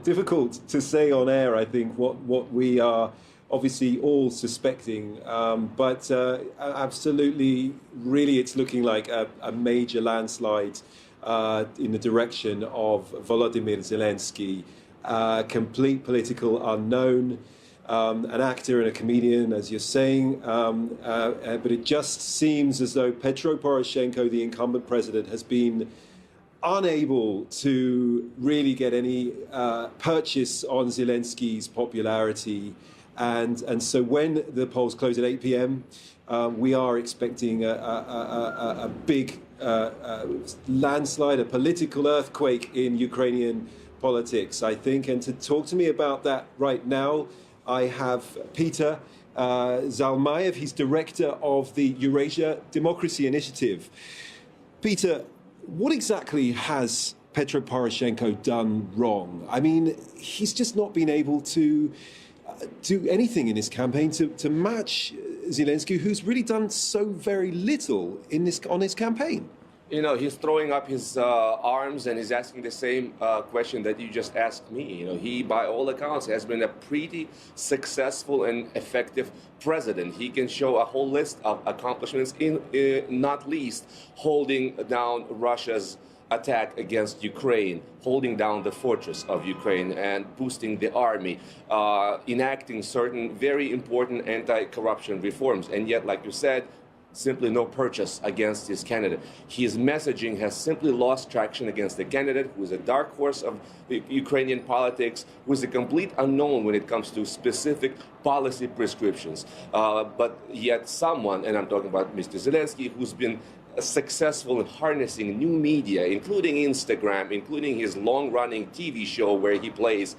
Difficult to say on air, I think, what we are obviously all suspecting, but absolutely, really, it's looking like a major landslide in the direction of Volodymyr Zelensky, complete political unknown, an actor and a comedian, as you're saying, but it just seems as though Petro Poroshenko, the incumbent president, has been unable to really get any purchase on Zelensky's popularity. And so when the polls close at 8 p.m., we are expecting a big landslide, a political earthquake in Ukrainian politics, I think. And to talk to me about that right now, I have Peter Zalmayev. He's director of the Eurasia Democracy Initiative. Peter, what exactly has Petro Poroshenko done wrong? I mean, he's just not been able to do anything in his campaign to match Zelensky, who's really done so very little on his campaign. You know, he's throwing up his arms and he's asking the same question that you just asked me. You know, he, by all accounts, has been a pretty successful and effective president. He can show a whole list of accomplishments, not least holding down Russia's attack against Ukraine, holding down the fortress of Ukraine and boosting the army, enacting certain very important anti-corruption reforms. And yet, like you said, simply no purchase against his candidate. His messaging has simply lost traction against the candidate who is a dark horse of Ukrainian politics, who is a complete unknown when it comes to specific policy prescriptions. But yet someone, and I'm talking about Mr. Zelensky, who's been successful in harnessing new media, including Instagram, including his long-running TV show where he plays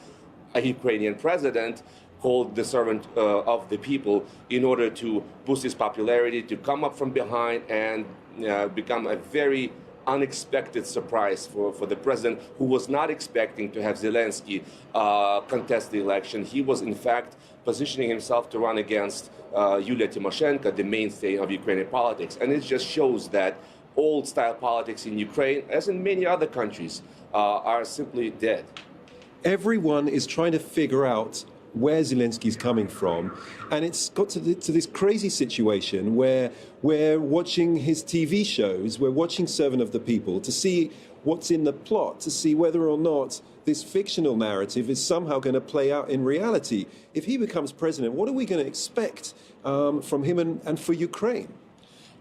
a Ukrainian president, called the servant of the people, in order to boost his popularity, to come up from behind and become a very unexpected surprise for the president, who was not expecting to have Zelensky contest the election. He was, in fact, positioning himself to run against Yulia Tymoshenko, the mainstay of Ukrainian politics. And it just shows that old-style politics in Ukraine, as in many other countries, are simply dead. Everyone is trying to figure out where Zelensky's coming from, and it's got to this crazy situation where we're watching his TV shows, we're watching Servant of the People to see what's in the plot, to see whether or not this fictional narrative is somehow going to play out in reality. If he becomes president, what are we going to expect from him and for Ukraine?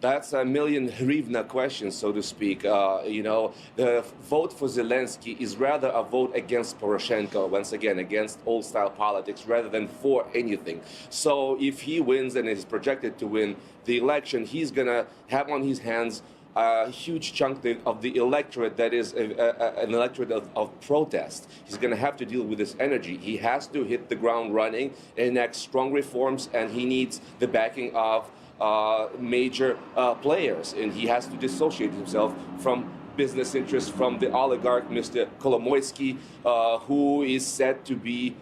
That's a million hryvnia question, so to speak. You know, the vote for Zelensky is rather a vote against Poroshenko, once again, against old-style politics, rather than for anything. So if he wins and is projected to win the election, he's going to have on his hands a huge chunk of the electorate that is an electorate of protest. He's going to have to deal with this energy. He has to hit the ground running, enact strong reforms, and he needs the backing of major players, and he has to dissociate himself from business interests, from the oligarch Mr. Kolomoisky, who is said to be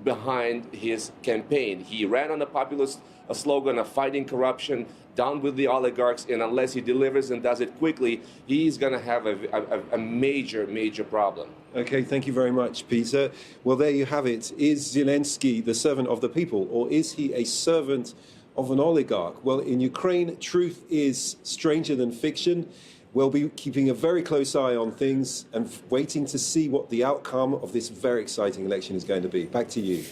behind his campaign. He ran on a populist slogan of fighting corruption, down with the oligarchs, and unless he delivers and does it quickly, he's going to have a major problem. Okay, thank you very much, Peter. Well, there you have it. Is Zelensky the servant of the people, or is he a servant of an oligarch? Well, in Ukraine, truth is stranger than fiction. We'll be keeping a very close eye on things and waiting to see what the outcome of this very exciting election is going to be. Back to you.